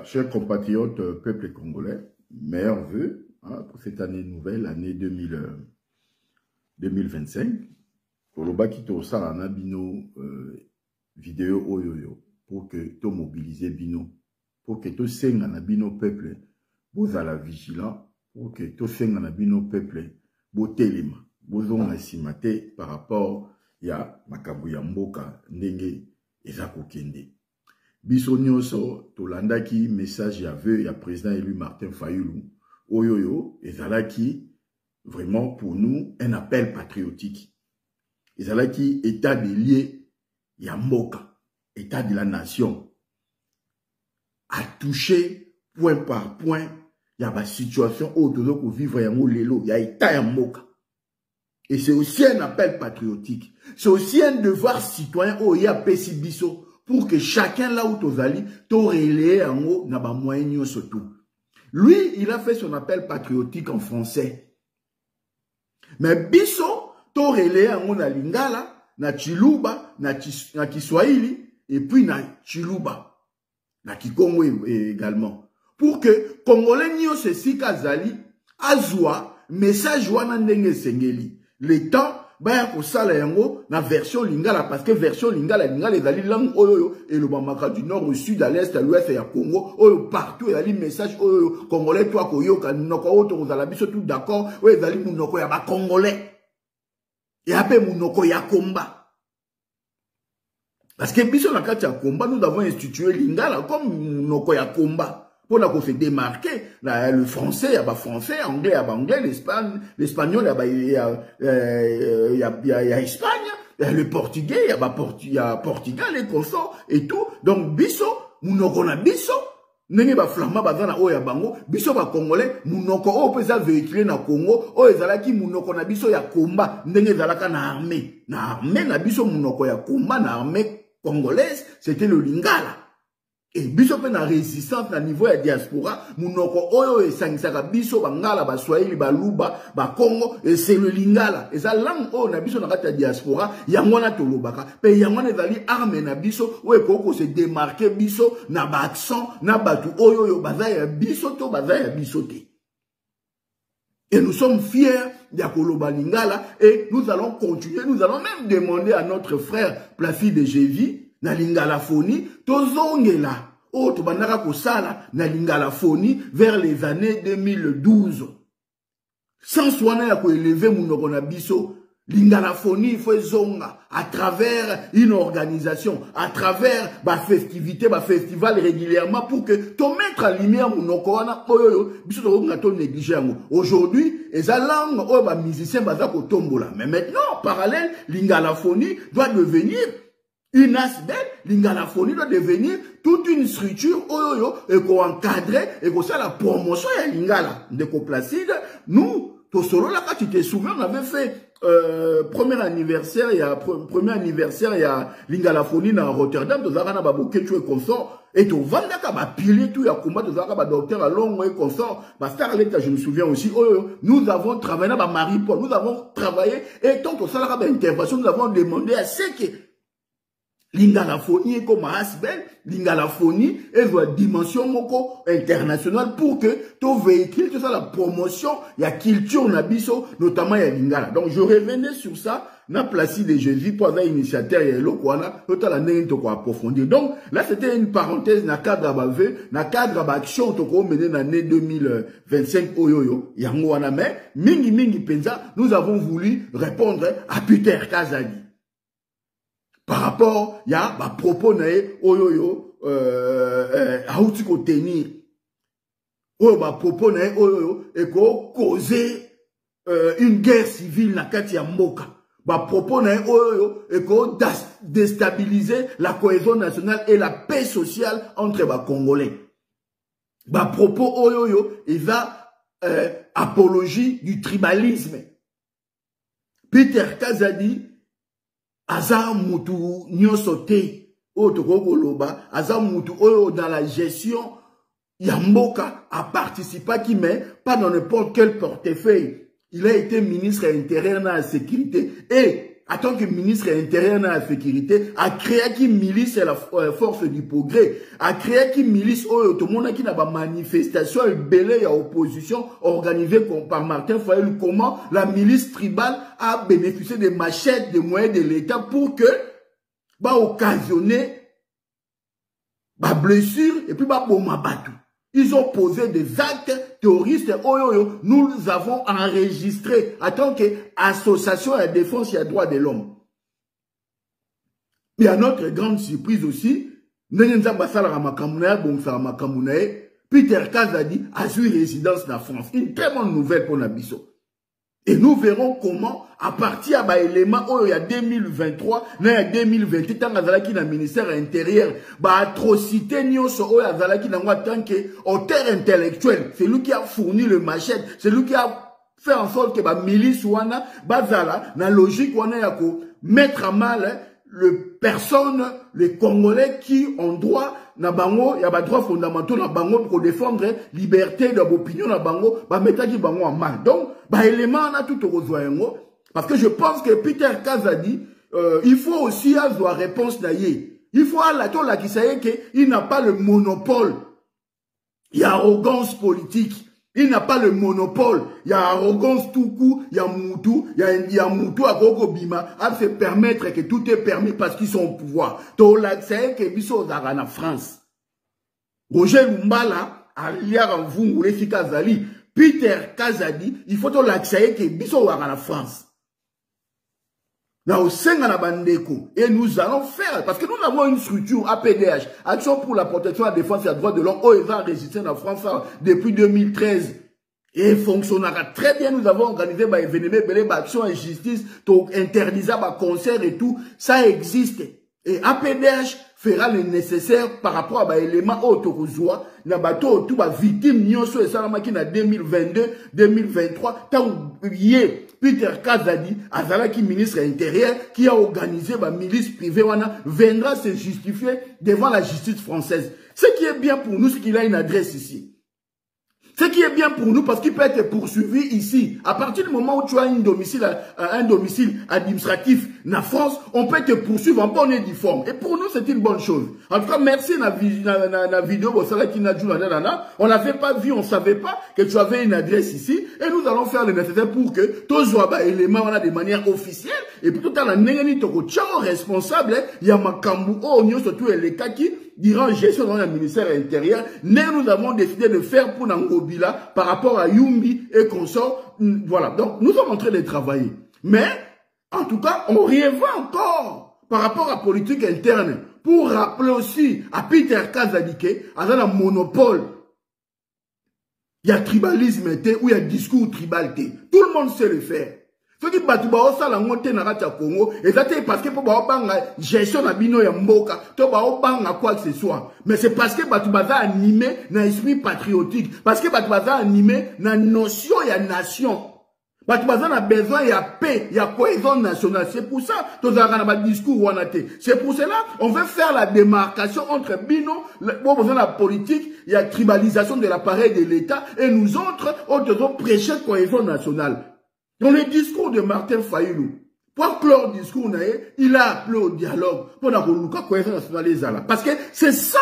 chers compatriotes, peuple congolais, meilleurs vœux pour cette année nouvelle, année 2025. Pour le bas qui ça en a bino vidéo oyoyo pour que tu mobilises bino, pour que tu senga na bino peuple, vous à la vigilant, pour que tu senga na bino peuple, vous telema, vous on a simate par rapport ya makabu ya mboka ndenge ezako kende. Biso nyonso tolandaki message ya vœu ya président élu Martin Fayulu oyoyo ezalaki vraiment pour nous un appel patriotique. Ezalaki état des lieux ya mboka, état de la nation à toucher point par point ya ba situation où tozoko vivre ya lelo ya état ya mboka. Et c'est aussi un appel patriotique. C'est aussi un devoir citoyen où il y a pesi biso pour que chacun là où tozali t'aurelie en haut n'a pas moyen surtout. Lui, il a fait son appel patriotique en français. Mais biso t'aurelie en haut na lingala, na chiluba, na kiswahili et puis na chiluba, na kikongo également. Pour que Congolais nyo se sikazali azwa message wana ndenge sengeli. Le temps baya ko sala yango na version lingala parce que version lingala ezali langue oyo et le bamaka du nord au sud à l'est à l'ouest ya Congo oyo partout ezali message oyo congolais toi ko yoka noko oyo to zala biso tout d'accord oyo ezali munoko ya ba congolais et après munoko ya komba parce que biso na kati ya komba nous avons institué lingala comme munoko ya komba. Pour se démarquer, le français, il y a français, anglais, il y a anglais, l'espagnol, il y a Espagne, le portugais, il y a Portugal, les consorts et tout. Donc, biso, mounoko na biso, nenge ba flama bazana o ya bango, biso ba congolais, mounoko o pesa véhiculé na Congo, o ezalaki mounoko na biso ya komba, nenge ezalaka na armée. Na armée na biso mounoko ya komba, na armée congolaise, c'était le lingala. Et biso pe na résistance na niveau ya diaspora munoko oyo esangisaka biso bangala ba swahili ba luba ba Congo et c'est le lingala et ça langue oyo na biso na kati ya diaspora yango na tolobaka pe yango na ezali arme na biso oyo koko se démarquer biso na ba accent na batu oyo yo bazaya biso to bazaya biso te. Et nous sommes fiers ya koloba lingala et nous allons continuer, nous allons même demander à notre frère Placide Jévi na lingalaphonie, tozongela, oh, tobandaka kosala na lingalaphonie vers les années 2012. Sans soin ya ko élever munoko na biso, lingalaphonie il faut zonga à travers une organisation, à travers ba festivité, ba festival régulièrement pour que to mettre en lumière munoko wana oyo biso to ngato négliger yango. Aujourd'hui, eza langue oyo ba musicien baza ko tombola. Mais maintenant, parallèle, lingalaphonie doit devenir une asbel, l'ingalaphonie doit devenir toute une structure et qu'on encadrer et qu'on la promotion à l'ingala. De Placide, nous, Tosoro là, quand tu te souviens, on avait fait premier anniversaire, il y a l'ingalaphonie dans Rotterdam, tu as baboké tu es consort, et tu vas là, pilier tout, il y a combat, tu as docteur à long et consort, Starletta, je me souviens aussi, nous avons travaillé dans Marie-Paul, nous avons travaillé, et tant que ça, là, intervention, nous avons demandé à ce que l'ingalaphonie comme asbel, l'ingalaphonie est une dimension moko internationale pour que ton véhicule, tout ça, la promotion, il y a culture nabiso, notamment il y a l'ingala. Donc je revenais sur ça, na Placide Jévi pour avoir initiateur et l'okwana, total année to ko approfondir. Donc là c'était une parenthèse na cadre bave, na cadre d'action to ko mener l'année 2025 oyoyo, yango wana mais mingi penza, nous avons voulu répondre à Peter Kazadi. Par rapport, il y a des propos oyoyo auti ko tenir. Ba propos oyoyo et ko causer une guerre civile na kati ya mboka. Ba propos oyoyo et ko déstabiliser la cohésion nationale et la paix sociale entre les Congolais. Ba propos oyoyo il va apologie du tribalisme. Peter Kazadi Aza mutu nyosote otokokoloba aza mutu oyo dans la gestion Yamboka a participé qui mais pas dans n'importe quel portefeuille. Il a été ministre intérieur dans la sécurité et en tant que ministre intérieur de la sécurité, a créé qui milice la force du progrès, a créé qui milice tout le monde qui n'a pas manifestation et belé à opposition organisée par Martin Fayulu, comment la milice tribale a bénéficié des machettes, des moyens de l'État pour que, occasionner, blessure et puis bateau. Ils ont posé des actes terroristes. Nous avons enregistré en tant qu'association à la défense et à droit de l'homme. Et à notre grande surprise aussi, Peter Kazadi a eu résidence en France. Une très bonne nouvelle pour Nabiso. Et nous verrons comment, à partir de l'élément, il y a 2023, il y a 2028, dans le ministère intérieur, atrocité, il y a tant qu'auteur intellectuel, c'est lui qui a fourni le machette, c'est lui qui a fait en sorte que la milice, la logique, mettre à mal les personnes, les Congolais qui ont droit, na bango, il y a des droits fondamentaux na bango pour défendre liberté de l'opinion na bango, mettre qui bango en mal. Donc, élément on a tout au parce que je pense que Peter Kazadi, il faut aussi avoir réponse naïe. Il faut à la tola qui sait qu'il n'a pas le monopole. Il y a arrogance politique. Il n'a pas le monopole. Il y a arrogance tout coup, il y a Moutou, il y a Moutou à Gogo Bima, à se permettre que tout est permis parce qu'ils sont au pouvoir. Tola c'est que biso en France. Roger Lumbala, Aliar Mvungu, Kazali, Peter Kazadi, il faut l'accès que biso en France. Et nous allons faire, parce que nous avons une structure APDH, Action pour la protection, la défense et la droit de l'homme, où ils ont enregistré en France depuis 2013. Et fonctionnera très bien. Nous avons organisé des événements, action et justice, interdisant des concerts et tout. Ça existe. Et APDH fera le nécessaire par rapport à l'élément autorozoa, na bateau tout ba victime nyonso et salamaki na 2022, 2023, tant yé Peter Kazadi, azalaki ministre intérieur, qui a organisé la milice privée, viendra se justifier devant la justice française. Ce qui est bien pour nous, c'est qu'il a une adresse ici. Ce qui est bien pour nous, parce qu'il peut être poursuivi ici. À partir du moment où tu as un domicile administratif en France, on peut te poursuivre en bonne et due forme. Et pour nous, c'est une bonne chose. En tout cas, merci la vidéo. On n'avait pas vu, on ne savait pas que tu avais une adresse ici. Et nous allons faire le nécessaire pour que tous les éléments de manière officielle. Et puis tout à l'heure, responsable, il y a Makambu, surtout les cas qui durant gestion dans le ministère intérieur, nous avons décidé de faire pour Nangobila par rapport à Yumbi et consorts. Voilà. Donc, nous sommes en train de travailler. Mais, en tout cas, on rêve encore par rapport à la politique interne pour rappeler aussi à Peter Kazadike, à un monopole. Il y a tribalisme ou il y a discours tribalité. Tout le monde sait le faire. Ceux qui battent la monte na ratia Congo, et ça c'est parce que pour la gestion na bino ya mboka, to ba quoi que ce soit. Mais c'est parce que battu baza animé na esprit patriotique, parce que battu baza animé na notion ya nation. Battu baza na besoin ya paix, ya cohésion nationale. C'est pour ça que nous avons un discours wanate. C'est pour cela on veut faire la démarcation entre bino, la politique, il y a tribalisation de l'appareil de l'État, et nous autres, on devons prêcher cohésion nationale. Dans le discours de Martin Fayulu, pour clore le discours, il a appelé au dialogue pour la cohésion nationale. Parce que c'est ça.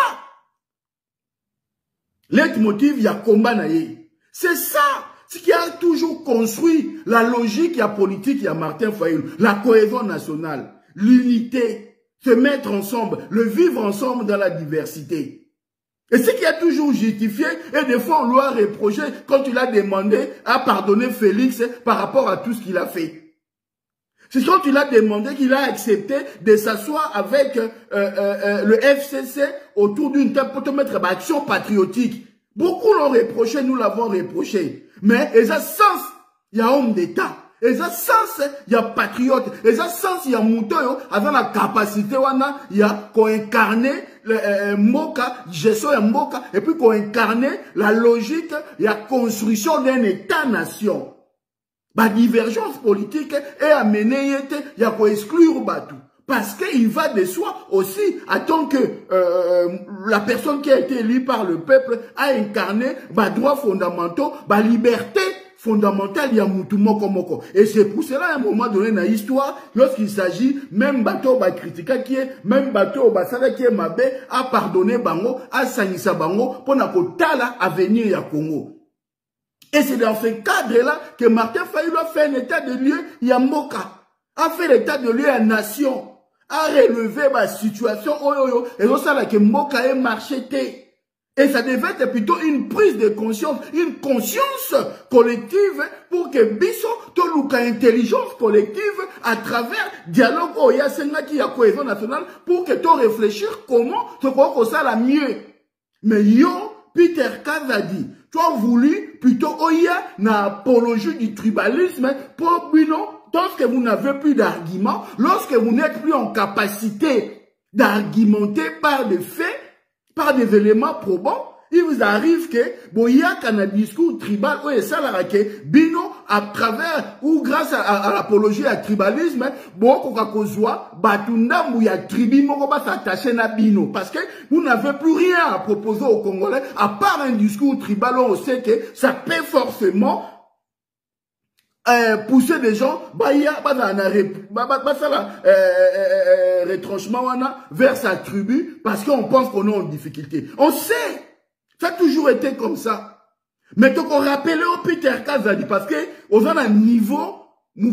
Leitmotiv, il y a combat. C'est ça. Ce qui a toujours construit la logique, il y a politique, il y a Martin Fayulu. La cohésion nationale, l'unité, se mettre ensemble, le vivre ensemble dans la diversité. Et ce qui a toujours justifié, et des fois on lui a reproché quand il a demandé à pardonner Félix par rapport à tout ce qu'il a fait. C'est quand il a demandé qu'il a accepté de s'asseoir avec le FCC autour d'une table pour te mettre en action patriotique. Beaucoup l'ont reproché, nous l'avons reproché. Mais il y a sens, il y a homme d'État. Et ça sens, il y a patriote. Et ça sens, il y a mouton, avec la capacité, il y a qu'on incarne Moka, gestion et Moka, et puis qu'on incarne la logique, il y a construction d'un État-nation. La divergence politique est amenée, il y a qu'on exclure Batou. Parce qu'il va de soi aussi, à tant que la personne qui a été élue par le peuple a incarné les droits fondamentaux, la liberté fondamentale, il y a Moutou Moko Moko. Et c'est pour cela, à un moment donné, dans l'histoire, lorsqu'il s'agit, même bateau, ba critica qui est, même bateau, ba sala qui est mabé, à pardonner Bango, à sanissa Bango, pour n'a tala à venir à Congo. Et c'est dans ce cadre-là que Martin Fayulu a fait un état de lieu, il y a Moka, a fait l'état de lieu à nation, a relevé la situation, et ça là que Moka est marché. Et ça devait être plutôt une prise de conscience, une conscience collective pour que Bisso, Toluka intelligence collective à travers dialogue Oya Senga qui a cohésion nationale pour que tu réfléchir comment tu crois que ça la mieux. Mais yo, Peter Kazadi, tu as voulu plutôt Oya na apologie du tribalisme pour Bino, lorsque vous n'avez plus d'arguments, lorsque vous n'êtes plus en capacité d'argumenter par des faits, par des éléments probants, il vous arrive que, bon, il y a un discours tribal, ou ça la que, Bino, à travers, ou grâce à l'apologie à tribalisme, bon, Coca-Cola, Batunda, où il y a tribu, mon va s'attacher à Bino. Parce que vous n'avez plus rien à proposer aux Congolais, à part un discours tribal, on sait que ça peut forcément pousser des gens, retranchement vers sa tribu parce qu'on pense qu'on est en difficulté. On sait, ça a toujours été comme ça. Mais donc on rappelle au Peter Kazadi parce que on a un niveau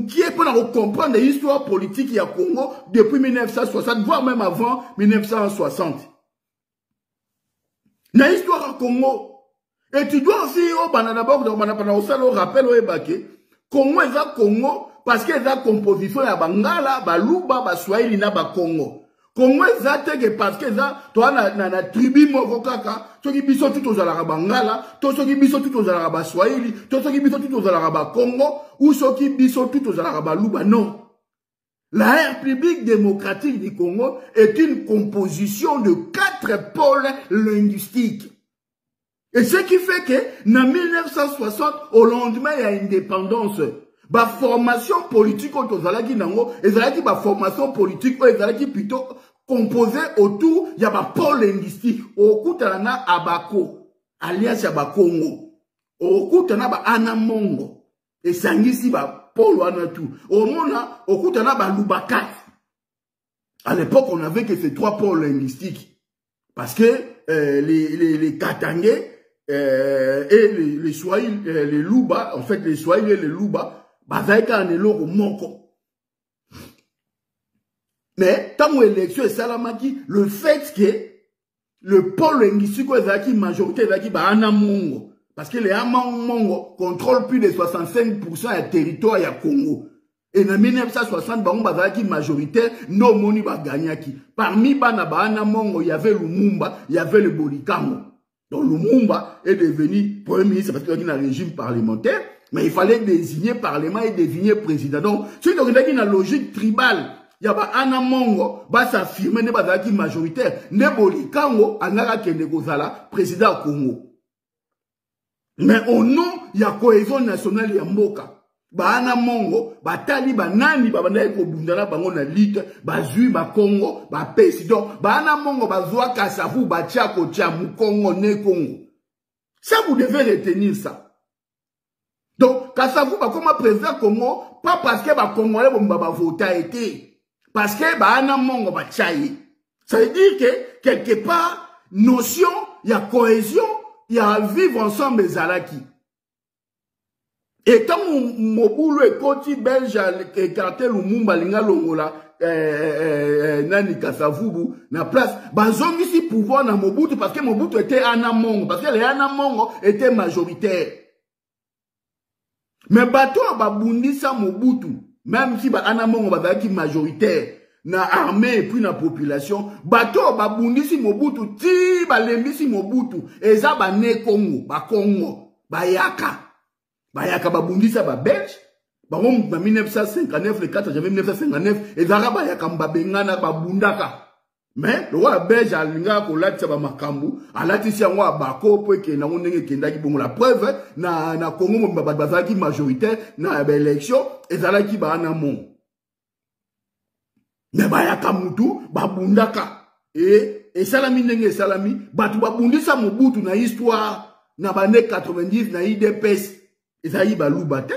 qui est pour comprendre l'histoire politique du Congo depuis 1960, voire même avant 1960. Dans l'histoire du Congo, et tu dois aussi d'abord rappel au Ebake. Congo est un Congo parce qu'il y a une composition de Bangala, Baluba, Baswahili na Bakongo. Congo est un parce que toi na tribu Mokokaka, toi qui biso tout aux Arabes Bangala, toi qui biso tout aux Arabes Baswahili, toi qui biso tout aux Arabes Bakongo, ou ceux qui biso tout aux Arabes Baluba. Non. La République démocratique du Congo est une composition de 4 pôles linguistiques. Et ce qui fait que, en 1960, au lendemain, il y a indépendance. La formation politique, la formation politique, plutôt composée autour, il y a un pôle linguistique. Au coup, il y a Abako, alias il y a Congo. Au coup, il y a Anamongo. Et ça ici, Paul Wanatou. Au coup, il y a Lubakat. À l'époque, on n'avait que ces 3 pôles linguistiques. Parce que les Katangais, et les Swahili, les Luba, en fait, les Swahili et les Luba, bazaïka en eloko moko. Mais, tant que l'élection est salamaki, le fait que le pôle linguistique est la majorité est Ana Mongo. Parce que les Ama Mongo contrôlent plus de 65% du territoire du Congo. Et en 1960, il majoritaire, nos moni va gagner. Parmi Ana Mongo, il y avait Lumumba, il y avait le Bolikango. Donc Lumumba est devenu premier ministre parce qu'il y a un régime parlementaire, mais il fallait désigner parlement et désigner président. Donc, si on a une logique tribale, il y a un Mongo, va s'affirmer ne majoritaire, ne Bolikango, anara kende kozala président Congo. Mais au nom, il y a cohésion nationale, il y a Mboka. Ana Mongo, tali nani banda ko bundana bango na lite, zui Congo, pesi donc Ana Mongo zwa kasavu tia ko tia mu Congo ne Congo. Ça vous devez retenir ça. Donc kasavu comme président Congo, pas parce que Congolais vota été, parce que Ana Mongo tiaye. Ça veut dire que quelque part notion, il y a cohésion, il y a vivre ensemble zalaki. Et quand Mobulo et Koti Belge écarté Lumumba Linga Longola Nani Kasavubu na place bazongi ici pouvoir na Mobutu parce que Mobutu était Anamongo parce que les Anamongo étaient majoritaires. Mais bato babundi sa Mobutu même si Anamongo bazaki majoritaire na armée et puis na population bato babundi si Mobutu ti balembi si Mobutu eza ba ne Congo ba Congo ba yaka Bayaka babundisa ba Belge, bango 1959, le 4 janvier 1959, et Zara bayaka mbabengana babundaka. Mais le roi Belge a linga ko latisa ba makambu, a latisi yango abako po ke na ndenge kendaki bongo la preuve na Congo bazaki majoritaire na élection et zalaki ba na mon. Mais bayaka mutu babundaka. Et salami ndenge salami, batu babundisa Mobutu na histoire na bane 90 na IDPS. ezali baluba te.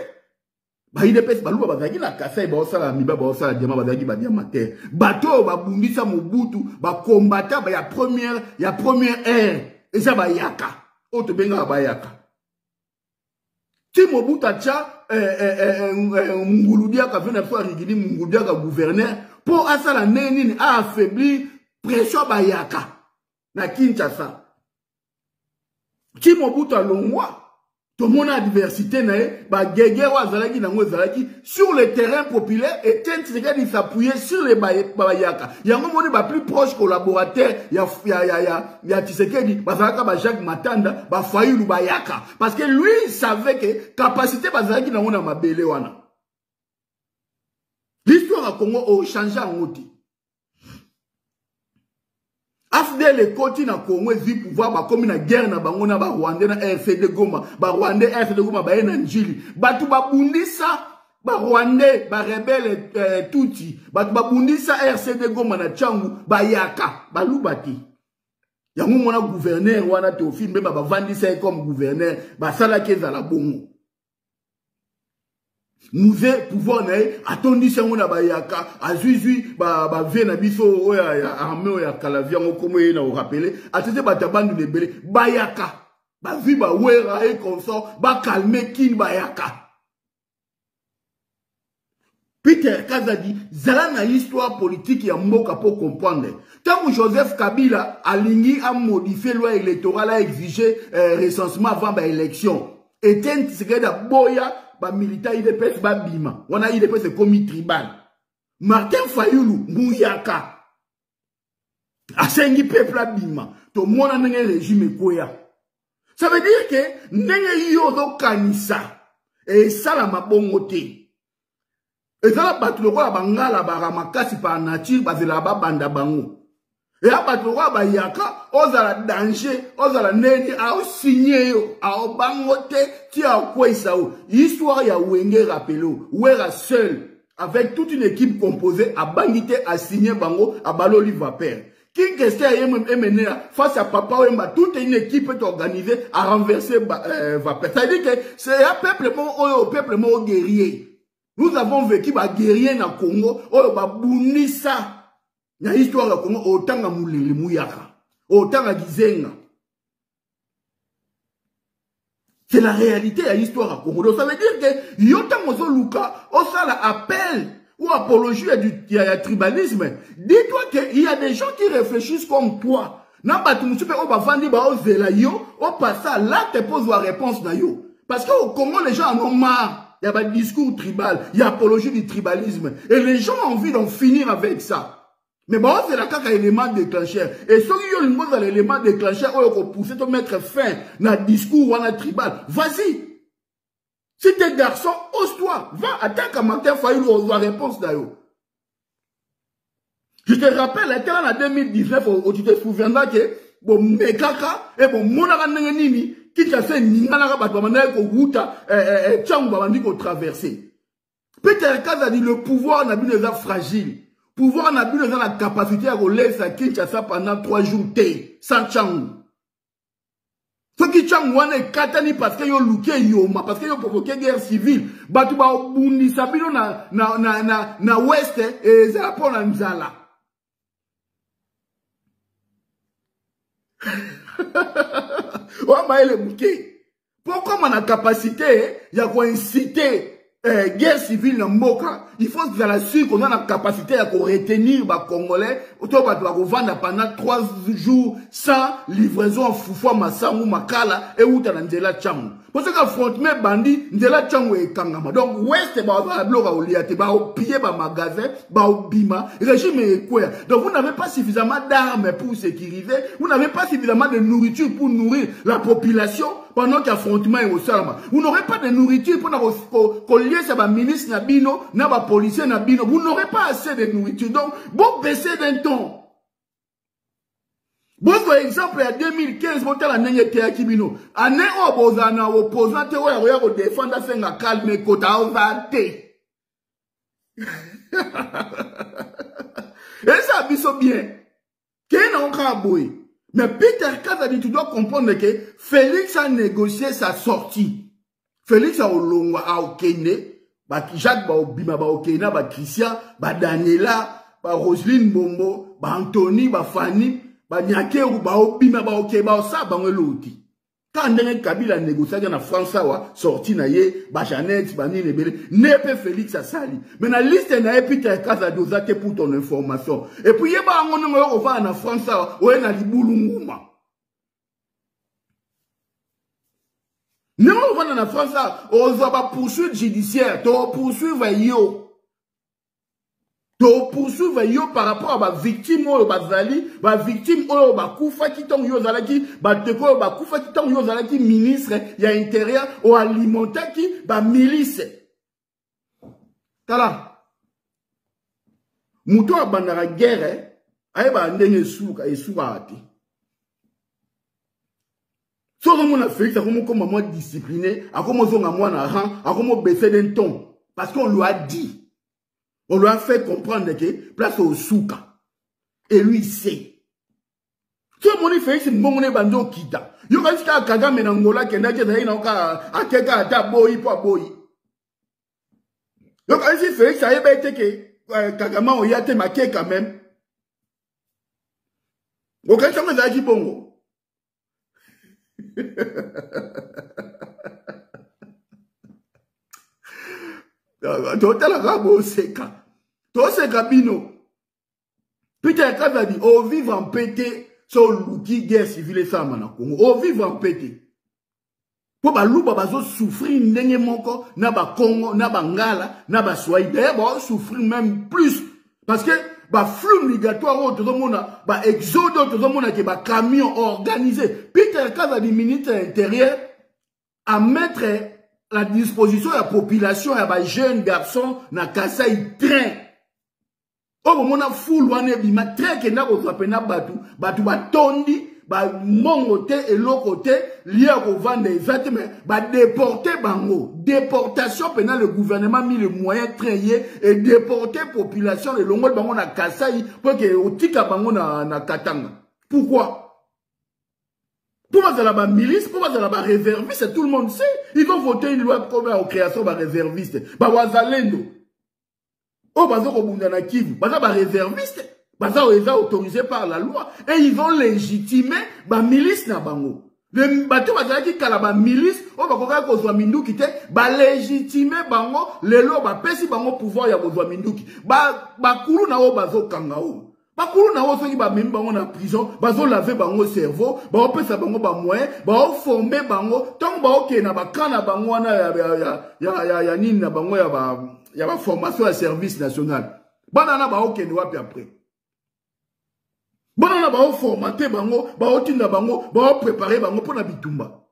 Ba UDPS baluba bazaki na Kasai ba osala miba ba osala diama bazaki ba diamantaire. Bato ba bundisa Mobutu ba combattant ba ya première ère et ça ba yaka. Oto benga ba yaka. Ti Mobutu acha Munguludia ka vena fa rigidi Munguludia ka gouverneur pour asala neni a affaibli pression ba yaka na Kinshasa. Ti Mobutu alongwa tout le monde a diversité, sur le terrain populaire, et il s'appuyait sur les Bayaka. Il y a un moment plus proche collaborateur, il y a Tshisekedi, Jacques Matanda, Fayulu Bayaka. Parce que lui, il savait que capacité Bazaki n'a pas mabélé wana. L'histoire à Congo a changé en outil. Afdel les côtés na Congo zi pouvoir comme une guerre na bango na ba Rwanda na RCD Goma ba Rwanda RCD Goma ba ena njili batu ba bundisa ba Rwanda ba rebelle Tutsi batu ba bundisa RCD Goma na Tchangu ba yaka ba lubati yango mona gouverneur wana Théophile mbemba ba vandisa comme gouverneur ba sala keza la bongo nous avons pouvoir attendu ça on a bayaka azuzui ba vena biso oya armée oya kalavia ngokomo na rappeler atete batabandu lebele bayaka ba vi ba wera et comme ça ba calmer kin bayaka. Peter Kazadi zala na histoire politique ya mboka pour comprendre. Tant que Joseph Kabila alingi a modifié loi électorale a exigé recensement avant ba élection était secret da boya ba militaire IDPS ba bima wana IDPS c'est comme tribal Martin Fayulu Mouyaka asengi peuple bima to mona ndenge régime koya ça veut dire que ndenge yo do kanisa et sala mabongo te et ça ba tuloko la bangala ba makasi pa nature ba zela ba banda bango et à battre ba yaka ozala danger ozala neni a signé yo a bangote ti a kwesa o histoire ya Wenge rappelo wera seul avec toute une équipe composée a bangité a signé bango a baloli vapeur King Kester mené face à Papa Wemba toute une équipe est organisée à renverser vapeur ça veut dire que c'est un peuple guerrier. Nous avons vécu ba guerrier na Congo o ba bunisa. Il y a une histoire de Congo, autant à Moulili Mouyaka, autant à Gizenga. C'est la réalité de l'histoire à Congo. Donc ça veut dire que Yotam Mozo Luka, au ça appel ou apologie du tribalisme. Dis-toi qu'il y a des gens qui réfléchissent comme toi. N'a tu peux pas vendre ba ozela yo, au passage là te pose la réponse na yo. Parce qu'au Congo les gens en ont marre. Il y a un discours tribal, il y a apologie du tribalisme et les gens ont envie d'en finir avec ça. Mais bon, c'est la caca élément déclencheur. Et ceux qui ont une l'élément déclencheur, ils ont poussé de mettre fin dans le discours ou dans le tribal. Vas-y. Si t'es garçon, ose-toi. Va, attaque à Martin Fayulu, on doit réponse d'ailleurs. Je te rappelle, en 2019, tu te souviendras que, bon, mes caca, et bon, mon aranenini, qui t'a fait n'ingala batouamana, ko wuta, tchang, babandi, ko traverser. Peter Kaz a dit, le pouvoir n'a plus déjà fragile. Pouvoir n'a plus la capacité à laisser à Kinshasa pendant 3 jours sans Tchangou. Ce qui Tchangou est katani parce que yo luké yoma, parce que yo provoqué guerre civile. Batuba obundi sabino na ouest et zalapo na nzala. Ouama ele mouké. Pourquoi on a capacité ya quoi inciter guerre civile dans Mboka, il faut que la suite qu'on a la capacité à retenir les Congolais, vendre pendant 3 jours sans livraison en Foufoua, Massamou, Makala et Outanandela Tchangou. Parce qu'affrontement bandit, Ndela Tchangou et Kangama. Donc, ouest, bah, bloc à Oliate, bah, au pied, bah, magasin, bah, au bima, régime est quoi. Donc, vous n'avez pas suffisamment d'armes pour sécuriser, vous n'avez pas suffisamment de nourriture pour nourrir la population pendant qu'affrontement est au Salama. Vous n'aurez pas de nourriture pour collier sa ministre Nabino, n'a policier Nabino. Vous n'aurez pas assez de nourriture. Donc, bon, baissez d'un ton. Bon, par exemple, en 2015, vous avez dit que vous avez dit que vous avez opposant, vous avez défendu la calme et vous avez et ça, c'est bien. Mais Peter Kaz a dit, tu dois comprendre que Félix a négocié sa sortie. Félix a olongwa a okende, Jacques ba obima ba okena, ba Christian, ba Daniela, ba Roselyne Bombo, ba Anthony, ba Fanny, ba Nyakeru, ba obima ba okeba, ba osa ba ngeloti. Quand ndenge Kabila négocié na France wa sorti na ye, ba Jeannette, ba Nine Bele, nepe Félix a sali. Mais na liste na Peter Kaza dosate pour ton information. Et puis ye ba ngono ngo va na France wa, o na libulunguma. Non, on va en France, on va poursuivre judiciaire, on poursuivre yo. On poursuivre yo par rapport à ma victime ou ma victime ou ma koufa qui tombe yo zalaki, ma teko ma koufa qui tombe yo zalaki ministre, il y a intérieur ou alimentaire qui ba milice. Tala. Mouton a bandara guerre, aye ba ndenge souka et souka ati. Si on a fait ça, comme moi discipliné, à comment on a moins rang, à comment baisser d'un ton. Parce qu'on lui a dit. On lui a fait comprendre que place au souka. Et lui sait. Si on a fait ça, on a bando kita. Yo quand il a Kagame Nangola, qui n'a pas à quelqu'un à ta boy pour boy. Yo quand il fait ça, il a été que Kagame on y a été marqué quand même. Au cas où on a dit bon. Peter Kaza dit, on vivre en pété, sur l'outil guerre civile et ça, na Congo. On vivre en pété. Pour balouba bazo souffrir n'engue moko, na ba Congo, na ba Ngala, na ba Swahili. D'ailleurs, on souffrir même plus. Parce que, ba flux migratoire, tout le monde, ba exode, tout le monde, qui ba camion organisé. Peter Kaza dit, ministre intérieur, à mettre la disposition de la population, à ba jeunes garçons, na Kasaï train. Oh, mon a foule, on est bima, train, qui n'a pas pena batu, batu ba tondi, ba mon côté et l'autre côté, lié au vent des vêtements, ba déporter bango. Déportation pénale, le gouvernement a mis les moyens traînés et déporter population, le longo de bango na Kasaï, pour que au tika bango na Katanga. Pourquoi? Pourquoi ça la milice, pourquoi ça la réserviste, tout le monde sait. Ils vont voter une loi pour la création de réserviste. Ba wazalendo. Oh, bazo kobundana Kivu, baza ba réserviste. Baza autorisé par la loi. Et ils ont légitimé ba milice na bango. Le bateau baza qui kala ba milice, oh bakoka kozwa minduki te, ba légitimé bango, le lo ba pesi bango pouvoir ya kozwa minduki. Ba kulu na o bazo kangao. Bakulu na wo soki ba memi bango na prison, bazo laver bango cerveau, ba opesa bango ba moyen, ba former bango, tant ba oké na ba kana bango wana ya nini na bango ya ba formation ya service national. Banana ba oké ni wapi après. Banana ba formater bango, ba otinda bango, ba préparer bango pour na bitumba.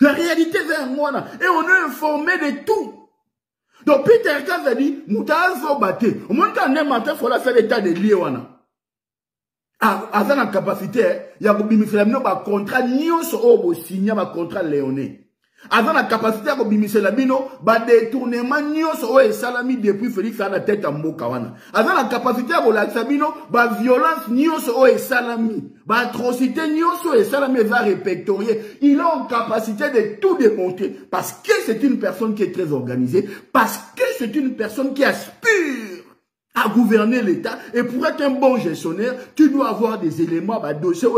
La réalité vers moi et on est informé de tout. Donc Peter Kaza dit, Moutazo bate. Au moins quand on est matin, il faut faire l'état de lié wana. À la capacité, il y a un contrat, ni on se signé un contrat léoné. À la capacité, il y a un détournement, ni on se salami depuis Félix à la tête en Mokawana. À la capacité, il y a violence, ni on se salami. Atrocité, ni on se salami va répertorier. Il a en capacité de tout démonter. Parce que c'est une personne qui est très organisée. Parce que c'est une personne qui aspire à gouverner l'État. Et pour être un bon gestionnaire, tu dois avoir des éléments, dossiers.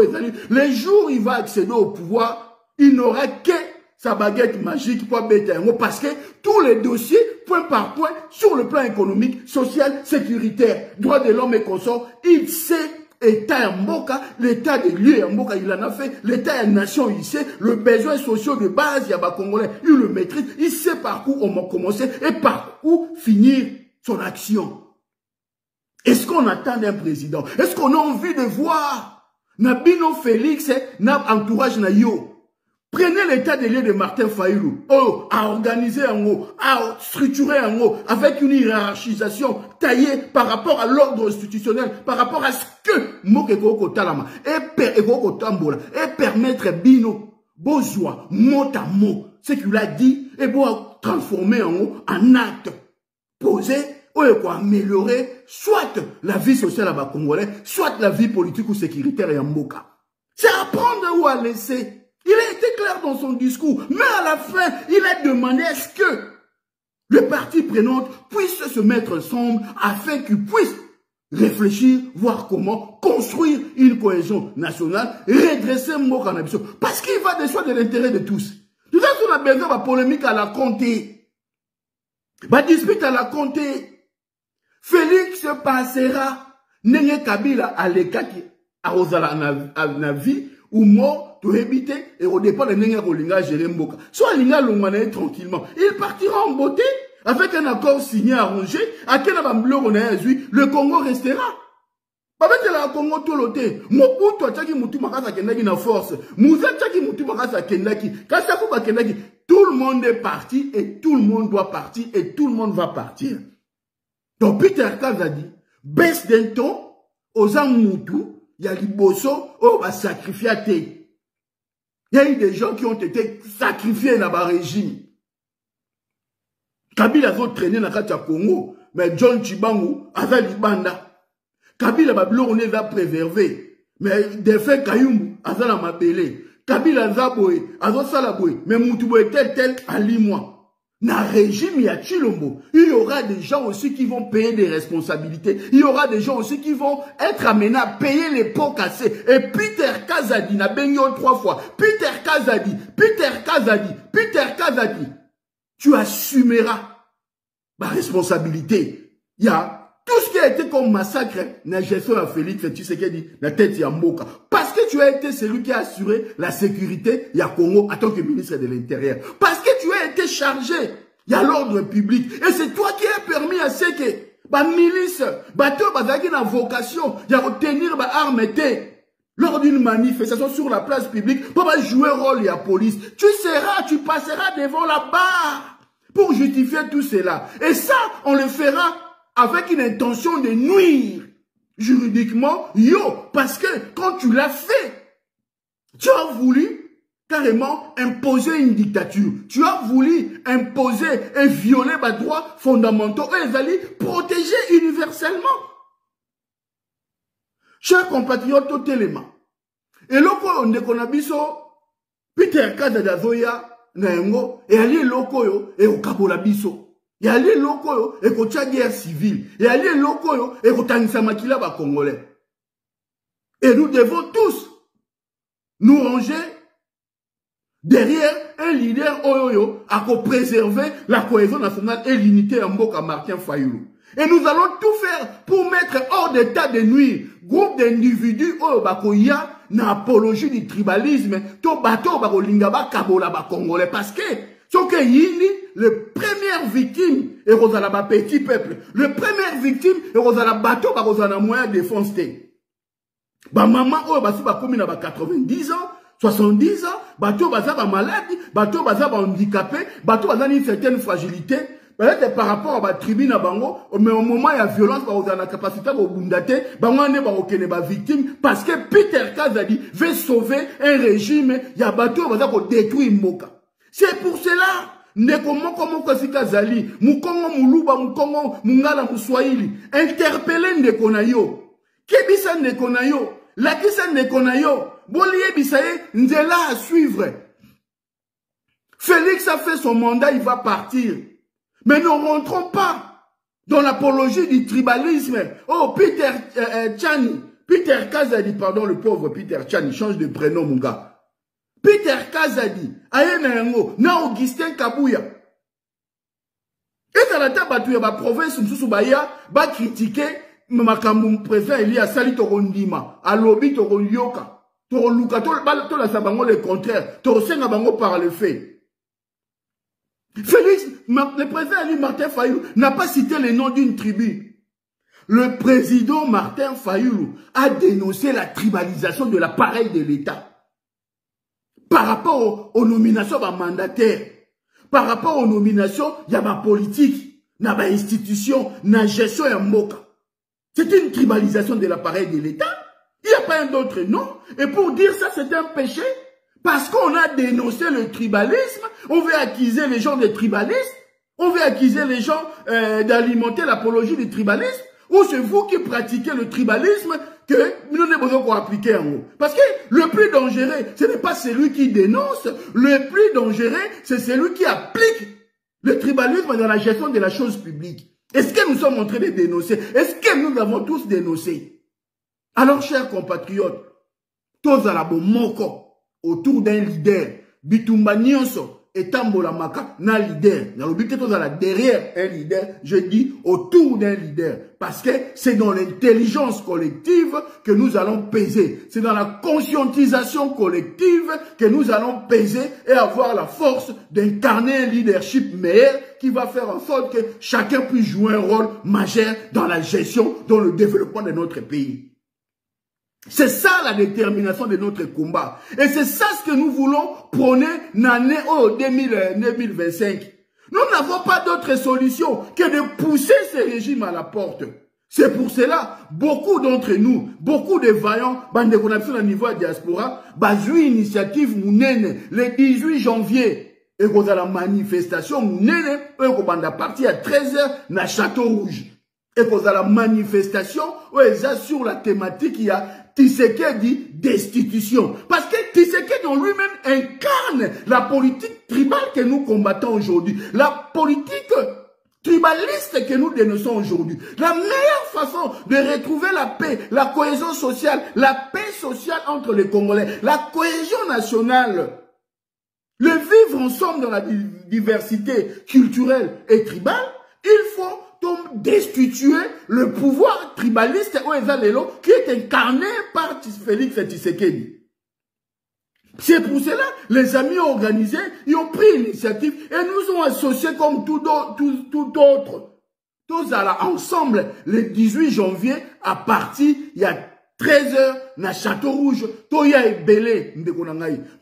Les jours où il va accéder au pouvoir, il n'aura que sa baguette magique pour mettre un mot. Parce que tous les dossiers, point par point, sur le plan économique, social, sécuritaire, droits de l'homme et consorts, il sait État en Mboka, l'état des lieux en Mboka, il en a fait, l'état en nation, il sait, le besoin social de base, il y a des Congolais, il le maîtrise, il sait par où on va commencer et par où finir son action. Est-ce qu'on attend d'un président? Est-ce qu'on a envie de voir Nabino Félix, Nab entourage na yo? Prenez l'état des lieux de Martin Fayulu, à organiser en haut, à structurer en haut, avec une hiérarchisation taillée par rapport à l'ordre institutionnel, par rapport à ce que Mokeko Talama et permettre Bino, besoin, mot à mot, ce qu'il a dit, et pour transformer en haut en acte posé, pour améliorer soit la vie sociale à Bas-Congolais, soit la vie politique ou sécuritaire et en Mboka. C'est à prendre ou à laisser. Il a été clair dans son discours. Mais à la fin, il a demandé à ce que les parties prenantes puissent se mettre ensemble afin qu'ils puissent réfléchir, voir comment construire une cohésion nationale, redresser Mboka na biso. Parce qu'il va de soi de l'intérêt de tous. Tout ça, on a besoin de polémique à la Comté. Ma dispute à la Comté. Félix passera. Nenye Kabila à l'écaki à Rosala na vie ou mort to éviter et au départ de Nenye Rolinga gérer Mboka. Soit Linga Longmane tranquillement. Il partira en beauté avec un accord signé arrangé. À quel moment on a eu le Congo restera. Pas mettre la Congo tout l'ôté. Mobutu a tchaki mutu makasa kendaki na force. Moussa tchaki mutu makasa kendaki. Kasa kuba kendaki. Tout le monde est parti et tout le monde doit partir et tout le monde va partir. Donc Peter Kazadi baisse d'un ton aux Amoutou, il y a des bosso, on va sacrifier à thé. Il y a eu des gens qui ont été sacrifiés dans le régime. Kabila a traîné dans le Congo, mais John Chibangu a fait Libanda. Kabila a préservé, mais des faits Kayumbu a fait la mabélé. Kabila a boé, a fait Salaboé, mais Moutouboé tel à l'imois. Dans le régime, il y a Chilombo. Il y aura des gens aussi qui vont payer des responsabilités. Il y aura des gens aussi qui vont être amenés à payer les pots cassés. Et Peter Kazadi, n'a baigné 3 fois. Peter Kazadi, tu assumeras ma responsabilité. Il y a tout ce qui a été comme massacre, la gestion de Félix Tshisekedi, la tête Yamboka. Parce que tu as été celui qui a assuré la sécurité, il y a Congo, en tant que ministre de l'Intérieur. Parce que tu as été chargé, il y a l'ordre public. Et c'est toi qui as permis à ce que, bah, milice, bateau, bah, une vocation, il y a retenir, bah, armes lors d'une manifestation sur la place publique, pour jouer rôle de la police. Tu passeras devant la barre pour justifier tout cela. Et ça, on le fera avec une intention de nuire juridiquement, parce que quand tu l'as fait, tu as voulu carrément imposer une dictature. Tu as voulu imposer et violer les droits fondamentaux et les aller protéger universellement. Chers compatriotes, tout élément. Et loko on dekonabiso, Peter Kazadi Zoya, Naengo, et ali loko yo, et au kabola biso. Et aller loko et kocha guerre civile. Et aller loko et kotangisa makila ba Congolais. Et nous devons tous nous ranger derrière un leader oyoyo à préserver la cohésion nationale et l'unité en Mboka Martin Fayulu. Et nous allons tout faire pour mettre hors d'état de nuire groupe d'individus oyo bakoya na apologie du tribalisme to bato bakolinga ba kabola ba Congolais parce que ce que yini le première victime est Rosala ba petit peuple. Le première victime est Rosala bateau ba Rosala moyen de défense. Ba maman oh ba si ba komi na ba 90 ans, 70 ans, bateau ba za ba malade, bateau ba za ba handicapé, bateau ba za une certaine fragilité. Peut-être par rapport à la tribune à Bango, mais au moment il y a violence, on a la capacité de bundate, Bango ne va aucune victime, parce que Peter Kazadi veut sauver un régime, il y a bateau va za détruire Mboka. C'est pour cela. Comment Kazali, Mukongo Muluba, Mukongo Mungala Muswahili, interpeller Ndekonayo, Kebisa Ndekonayo, Lakisa Ndekonayo, Bolie Bisaye, Ndela à suivre. Félix a fait son mandat, il va partir. Mais ne rentrons pas dans l'apologie du tribalisme. Oh, Peter Tchani, Peter Kazadi, pardon, le pauvre Peter Tchani, change de prénom, mon gars. Peter Kazadi, Ayenango, na Augustin Kabouya. Et dans la table, tu as la province, Msoussoubaya, va critiquer, Makamou président Elia Sali Torondima, à Lobi Toronyoka, Toroluka, Tola Sabango le contraire, Torosenga Bango par le fait. Félix, le président Ali Martin Fayulu n'a pas cité le nom d'une tribu. Le président Martin Fayulu a dénoncé la tribalisation de l'appareil de l'État. Par rapport aux nominations de mandataires, par rapport aux nominations, il y a ma politique, il y a ma institution, il y a gestion et un moka. C'est une tribalisation de l'appareil de l'État. Il n'y a pas un autre nom. Et pour dire ça, c'est un péché. Parce qu'on a dénoncé le tribalisme, on veut accuser les gens de tribalisme, on veut accuser les gens d'alimenter l'apologie du tribalisme, ou c'est vous qui pratiquez le tribalisme que nous n'avons besoin qu'on applique en haut. Parce que le plus dangereux, ce n'est pas celui qui dénonce, le plus dangereux, c'est celui qui applique le tribalisme dans la gestion de la chose publique. Est-ce que nous sommes en train de dénoncer? Est-ce que nous avons tous dénoncé? Alors, chers compatriotes, tous à la moko autour d'un leader, Bitumba Nyonso, et Tambola Maka, na leader. Dans le but que tous à la derrière un leader, je dis autour d'un leader. Parce que c'est dans l'intelligence collective que nous allons peser. C'est dans la conscientisation collective que nous allons peser et avoir la force d'incarner un leadership meilleur qui va faire en sorte que chacun puisse jouer un rôle majeur dans la gestion, dans le développement de notre pays. C'est ça la détermination de notre combat. Et c'est ça ce que nous voulons prôner dans l'année 2025. Nous n'avons pas d'autre solution que de pousser ces régimes à la porte. C'est pour cela, beaucoup d'entre nous, beaucoup de vaillants, bande connexion au niveau de la diaspora, basent initiative mounene le 18 janvier. Et qu'on a la manifestation mounene, et qu'on a parti à 13h dans Château Rouge. Et qu'on a la manifestation, sur la thématique, il y a Tshisekedi destitution. Parce que Tshisekedi en lui-même incarne la politique tribale que nous combattons aujourd'hui. La politique tribaliste que nous dénonçons aujourd'hui. La meilleure façon de retrouver la paix, la cohésion sociale, la paix sociale entre les Congolais, la cohésion nationale, le vivre ensemble dans la diversité culturelle et tribale, il faut destituer le pouvoir tribaliste qui est incarné par Félix Tshisekedi. C'est pour cela les amis organisés, ils ont pris l'initiative et nous ont associés comme tout autre. Tous ensemble le 18 janvier à partir il y a 13h dans Château Rouge, Toya et Belé,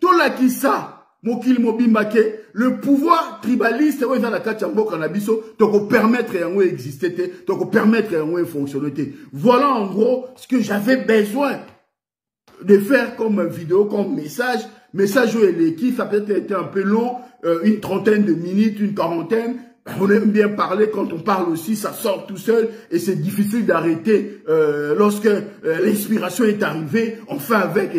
Tola Kissa. Mokil Mobimbake, le pouvoir tribaliste, dans la Kachambo Canabiso, donc permettre à exister, donc permettre à fonctionner. Voilà en gros ce que j'avais besoin de faire comme vidéo, comme message. Message où l'équipe, ça peut être un peu long, une trentaine de minutes, une quarantaine. On aime bien parler, quand on parle aussi, ça sort tout seul et c'est difficile d'arrêter lorsque l'inspiration est arrivée. On fait avec,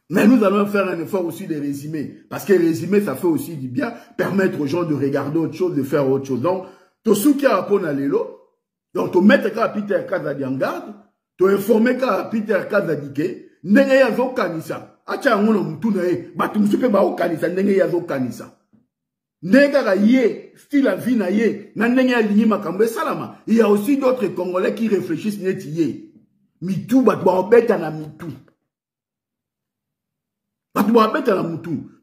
mais nous allons faire un effort aussi de résumer. Parce que résumer, ça fait aussi du bien, permettre aux gens de regarder autre chose, de faire autre chose. Donc, to souki a pon à l'élo, donc to mettre ka Peter Kazadi en garde, to informer ka Peter Kazadi ke, ndenge ya zo kanisa. Acha ngono mtu na ye, batu msupe ba o kanisa, ndenge ya zo kanisa. Ndenge ka ye, style la vie na ye, na ndenge ya linyi makambo salama. Il y a aussi d'autres Congolais qui réfléchissent neti ye. Mitu, batu ba obeta na mitu.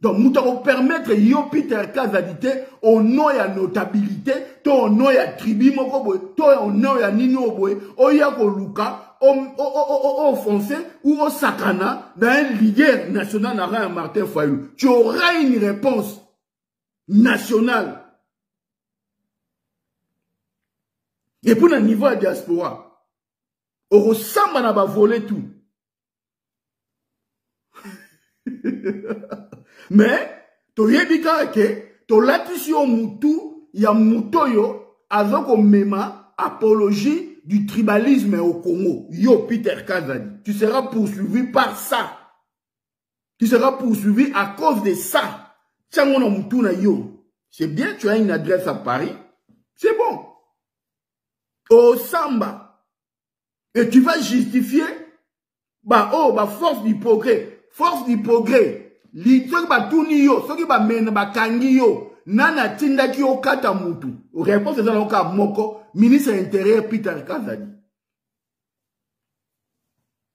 Donc, nous allons permettre yo Peter Kazadi au nom ya notabilité, to au nom ya tribu moko boy, to au nom ya nino boy, o ya ko luka, o foncé ou au sakana dans un leader national na Martin Fayulu. Tu auras une réponse nationale. Et pour le niveau de la diaspora, on ressemble à voler tout. Mais, to yebika ke, to latisio mutu, ya mutoyo, azoko mema, apologie du tribalisme au Congo. Yo, Peter Kazadi. Tu seras poursuivi par ça. Tu seras poursuivi à cause de ça. Tchangono mutu na yo. C'est bien, tu as une adresse à Paris. C'est bon. Au Samba. Et tu vas justifier, force du progrès. Force du progrès. Li soki ba tuni yo, soki ba mena ba kangi yo, nana tinda ki yo kata mutu. Réponse ezala oka moko, ministre intérieur Peter Kazadi.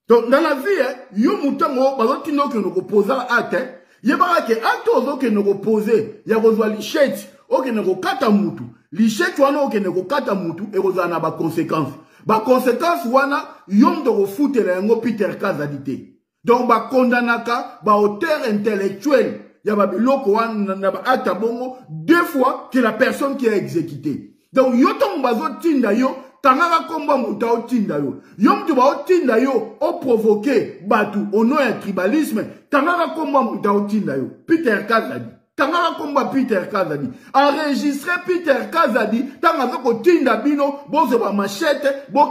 Donc dans la vie, yo mutango bazo tino ke noko posa acte, yebaka ke acte ozo ke noko poser, ya kozwa lichette, o ke noko kata mutu. Lichette wana o ke noko kata mutu e kozala na ba conséquences. Ba conséquences wana yo ndoko futela yango Peter Kazadi te. Donc, ba kondanaka, ba auteur intellectuel, ya ba biloko wana na ba ata bongo, deux fois que la personne qui a exécuté. Donc, yo ton bazo tinda yo, tangaka komba muta o tinda yo. Yo mtu ba o tinda yo, o provoqué batu, au nom ya tribalisme, tangaka komba muta o tinda yo. Peter Kazadi. Kangara komba Peter Kazadi. Enregistré Peter Kazadi. Tanga ko tinda bino. Bozo ba machette. Bon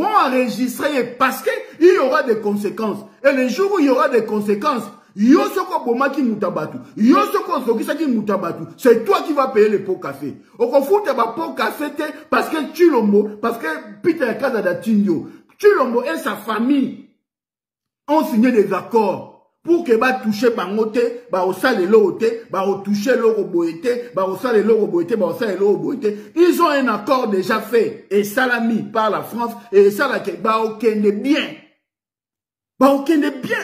enregistré parce que il y aura des conséquences. Et le jour où il y aura des conséquences, Yosoko bomaki mutabatu. Yosoko zokisaki mutabatu. C'est toi qui vas payer les pots café. Okofuta ba pot café parce que Chilombo, parce que Peter Kazada Tindio. Chilombo et sa famille ont signé des accords. Pour que ba toucher bangote, ba osale lote, ba toucher l'oroboete, ba osale l'oroboete, ba osale l'oroboete. Ils ont un accord déjà fait et ça l'a mis par la France et ça l'a que ba okende bien. Ba okende bien.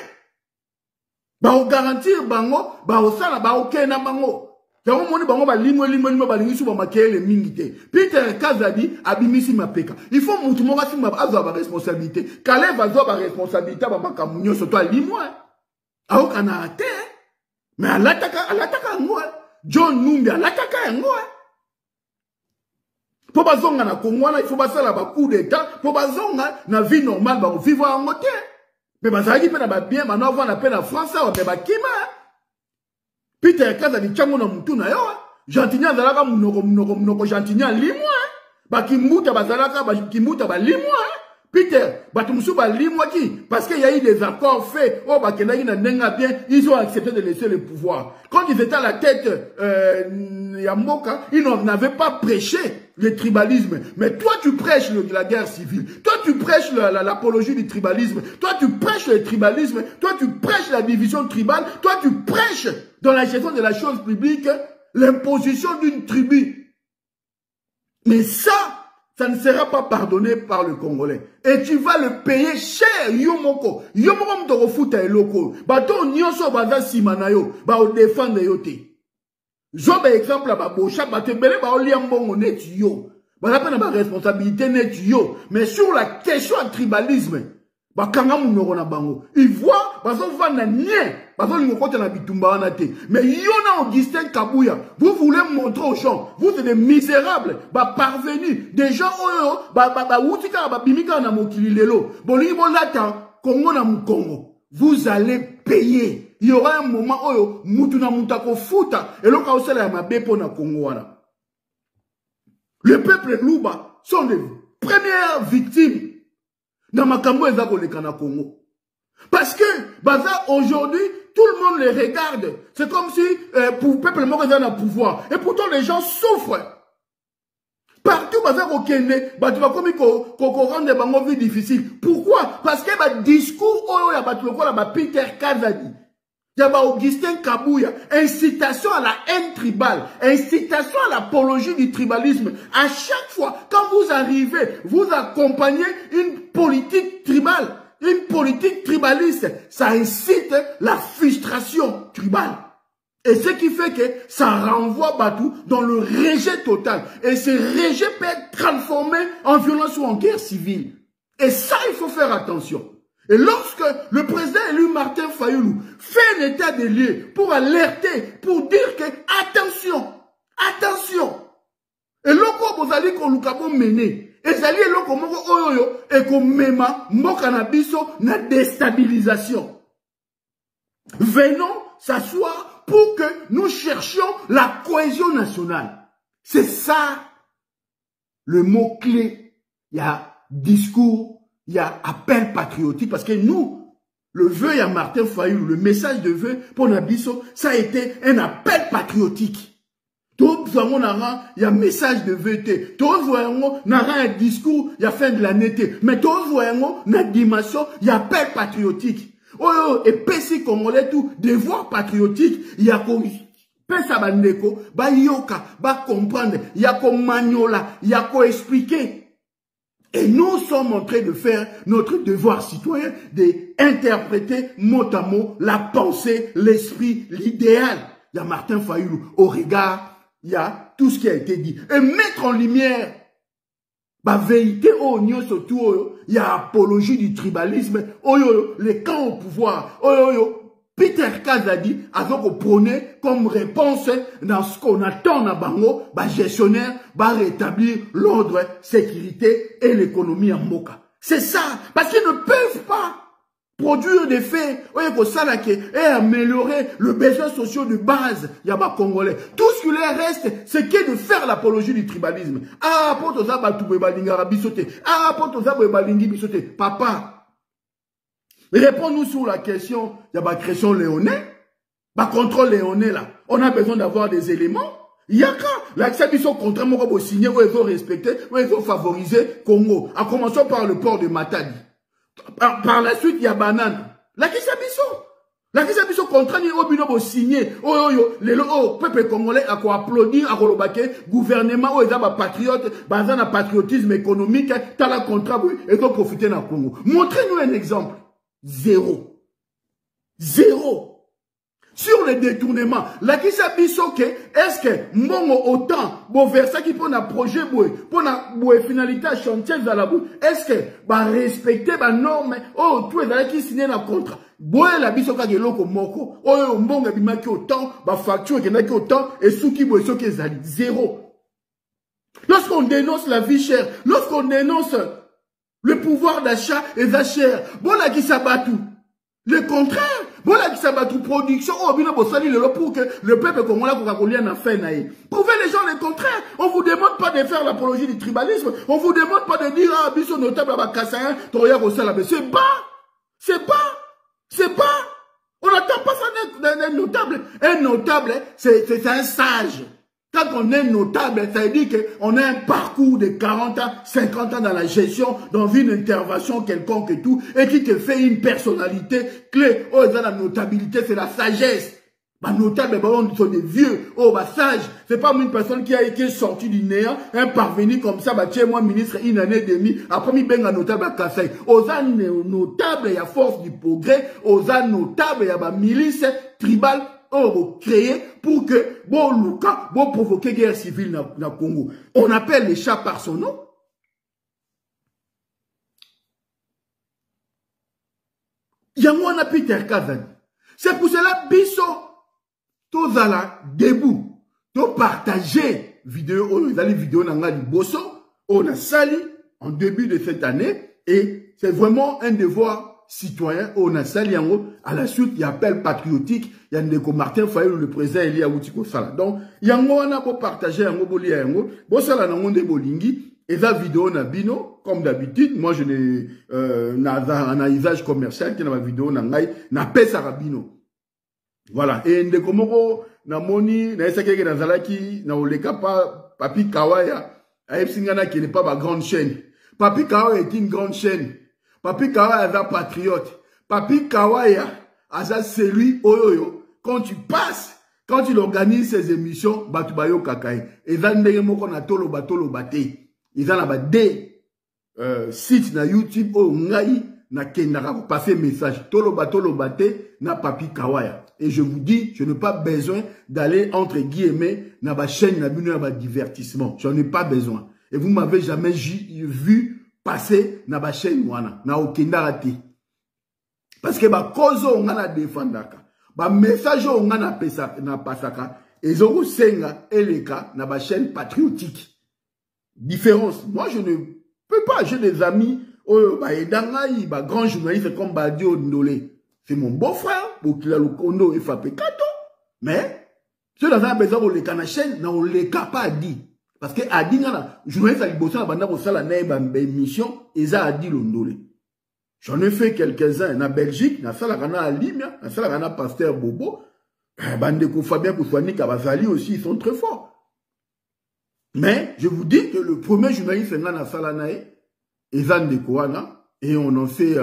Ba o garantir bango, ba osala ba okenda bango. Ya omoni bango ba limwe ba lingisu ba makele mingite. Peter Kazadi abimisi mapeka. Il faut mutu moko asimba azwa ba responsabilité. Kale va azwa ba responsabilité ba makamunyo soto limwe. Aokana ate, mais alataka ngoa. John Numbi alataka ngoa. Po bazonga na Kongwana, il faut basala ba coup d'état, po bazonga na vie normale ba vivre en moté. Mais bazali pe na ba bien, maintenant on appelle la France on ba kima. Peter Kazadi chango na mutu na yo. Jantinya zalaka munoko jantinya limwa. Ba kimuta bazalaka ba kimuta ba limwa. Peter, parce qu'il y a eu des accords faits, ils ont accepté de laisser le pouvoir. Quand ils étaient à la tête, Yamoka, ils n'avaient pas prêché le tribalisme. Mais toi, tu prêches la guerre civile. Toi, tu prêches l'apologie du tribalisme. Toi, tu prêches le tribalisme. Toi, tu prêches la division tribale. Toi, tu prêches dans la gestion de la chose publique l'imposition d'une tribu. Mais ça ne sera pas pardonné par le Congolais. Et tu vas le payer cher, Yomoko. Yomoko mtoko futa eloko. Bato nyonso baza simanayo. Ba o défendre yote. Zobe exemple ba bocha batebele ba oliambongo net yo. Ba la ba responsabilité net yo. Mais sur la question du tribalisme, ba kanga munoko na bango. Ils voient bazo vana nie. Bazo lingokote na bitumba wana te. Mais yona Augustin Kabouya, vous voulez montrer aux gens, vous êtes des misérables, ba parvenus, des gens wutika ba bimika na mokili lelo. Bolingi bolata Congo na Mukongo. Vous allez payer. Il y aura un moment oyo mutu na mutako futa et loka osala ya mabepo na Congo wana. Le peuple Luba sont les premières victimes dans makambo ezako le kana Congo. Parce que baza aujourd'hui tout le monde les regarde. C'est comme si pour le peuple moko ezana pouvoir et pourtant les gens souffrent. Partout baza ko kende, ba tu vas comme ko rendre bango vie difficile. Pourquoi? Parce que ba discours oyo ya batu lokola ba Peter Kazadi, ya ba Augustin Kabouya, incitation à la haine tribale, incitation à l'apologie du tribalisme. À chaque fois, quand vous arrivez, vous accompagnez une politique tribale, une politique tribaliste. Ça incite la frustration tribale. Et ce qui fait que ça renvoie Batou dans le rejet total. Et ce rejet peut être transformé en violence ou en guerre civile. Et ça, il faut faire attention. Et lorsque le président élu Martin Fayoulou fait un état des lieux pour alerter, pour dire que attention, attention. Et loko bozali ko lukabo mené. Et zali loko moko oyoyo et ko mema mboka na biso na déstabilisation. Venons s'asseoir pour que nous cherchions la cohésion nationale. C'est ça le mot-clé. Il y a discours, il y a appel patriotique. Parce que nous, le vœu, il y a Martin Fayoulou, le message de vœu pour Nabiso, ça a été un appel patriotique. Tout le monde il y a un message de vœu. Tout le monde un discours, il y a fin de l'année. Mais tout le monde a une dimension, il y a appel patriotique. Oh, et pesi congolais tout, devoir patriotique, il y a comme pesa bandeko, ba yoka, ba comprendre, il y a comme magnola, il y a comme expliquer. Et nous sommes en train de faire notre devoir citoyen d'interpréter mot à mot la pensée, l'esprit, l'idéal. Il y a Martin Fayoulou au regard, il y a tout ce qui a été dit. Et mettre en lumière la vérité, il y a apologie du tribalisme, les camps au pouvoir, Peter Kazadi a donc prôné comme réponse dans ce qu'on attend à Bango, gestionnaire, va rétablir l'ordre, sécurité et l'économie en Moka. C'est ça, parce qu'ils ne peuvent pas produire des faits, et améliorer le besoin social de base, yaba congolais. Tout ce qui leur reste, c'est que de faire l'apologie du tribalisme. Ah, potoza batube balingara bisote. Ah, potoza balingi bisote. Papa, réponds-nous sur la question, yaba question léonais, contrôle léonais là. On a besoin d'avoir des éléments. Yaka, l'accès du son contrat, moi, vous signer, où ils vont respecter, où ils vont favoriser Congo. En commençant par le port de Matadi. Par la suite, il y a banane. La Kisa Biso contrat ni obino bo signé. Le peuple congolais a quoi applaudir, a quoi gouvernement ou ba patriote, basé na patriotisme économique, t'as la contrat et donc profiter na Congo. Montrez-nous un exemple. Zéro. Sur le détournement, la Kisa Biso que est-ce que mongo autant bon versa qui pour un projet pour na finalité chantier dans la boue, est-ce que ba respecter ba norme tout est qui signer un contrat. Boye la biso ka geloko moko oyo mbonga bimaki autant ba facture kenaki autant et souki boye soki ezali zéro. Lorsqu'on dénonce la vie chère, lorsqu'on dénonce le pouvoir d'achat et cher, bon la qui s'abattu. Le contraire, bon la qui s'abattu production pour que le peuple congolais n'a fait naïe. Prouvez les gens le contraire. On vous demande pas de faire l'apologie du tribalisme. On vous demande pas de dire ah biso notable à Kassaïen, Toya Rossala. C'est pas. On n'attend pas ça d'un notable. Un notable, c'est un sage. Quand on est notable, ça veut dire qu'on a un parcours de 40 ans, 50 ans dans la gestion, dans une intervention quelconque et tout, et qui te fait une personnalité clé. Oh, la notabilité, c'est la sagesse. Bah, notable, on sont des vieux. Oh, bah, sage. C'est pas une personne qui est sortie du néant, un parvenu comme ça, bah, tiens, moi, ministre, une année et demie, après, mi benga notable à Kassai. Aux notable, il y a force du progrès. Aux notable, il y a bah, milice tribale. On créé pour que, bon, Luka, bon, provoquer guerre civile dans le Congo. On appelle les chats par son nom. Yamwana Peter Kazan. C'est pour cela, Bisso, Tozala, debout, to partager vidéo, les vidéos dans la Bosso, on a sali en début de cette année, et c'est vraiment un devoir citoyen, on a sali yango, à la suite, il y a appel patriotique, il y a Ndeko Martin Fayou, le président Elia Outiko Sala. Donc, yango, on a pour partager yango, boli yango, bon sala nango de bolingi, et la vidéo na bino, comme d'habitude, moi je n'ai, un usage commercial, qui n'a ma vidéo na ngai, na pesa rabino. Voilà. Et Ndeko Moko, na moni, na esakeke na zalaki, na oleka pa, Papi Kawaya, a Epsingana qui n'est pas ma grande chaîne. Papi Kawaya est une grande chaîne. Papi Kawaya est un patriote. Papi Kawaya, c'est celui, quand tu passes, quand il organise ses émissions, Batubayo Kakaï. Et Zandeye Moko na tolo bate. Ils ont des sites na YouTube, ngai, na kendaka pour passer message. Tolo bate, na Papi Kawaya. Et je vous dis, je n'ai pas besoin d'aller, entre guillemets, na ba chaîne, na ba divertissement. Je n'en ai pas besoin. Et vous m'avez jamais vu passer na ba chaîne wana na okendara te parce que ba cause on a défendaka ba message on a pesa na pasaka ezoko senga eleka na ba chaîne patriotique différence. Moi je ne peux pas, j'ai des amis ba edangai ba grand journaliste comme Badio Ndolé, c'est mon beau-frère Bokila Lokondo et Fapé Kato, mais ceux dans un besoin de la chaîne on les pas dit. Parce que Adi ngana, journaliste à Liboso na banda ko sala na émission, eza Adi Londolé. J'en ai fait quelques-uns na Belgique, na sala kana Limia, na sala kana Pasteur Bobo, bande ko Fabien Kouswani Kabazali aussi, ils sont très forts. Mais je vous dis que le premier journaliste na sala nae, Ezan de Koana, et on en fait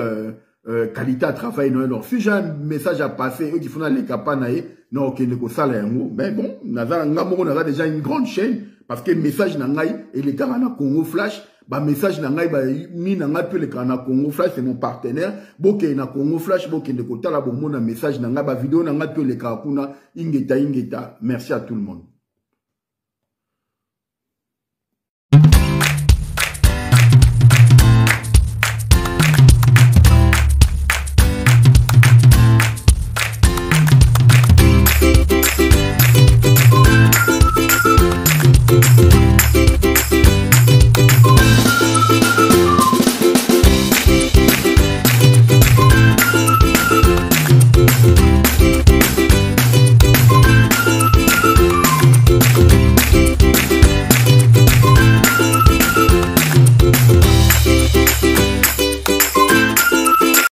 qualité à travail dans leur. Si j'ai un message à passer, eux qui font les capanae, non, ok, ne ko sala yango. Mais bon, naza ngamoko naza déjà une grande chaîne. Parce que le message nangai et les Karana Congo Flash, bah message nangai bah mi nangai peu les Karana Congo Flash c'est mon partenaire. Boke na Congo Flash boke de kota la bon message nangai bah vidéo nangai peu les Karakuna ingeta. Merci à tout le monde.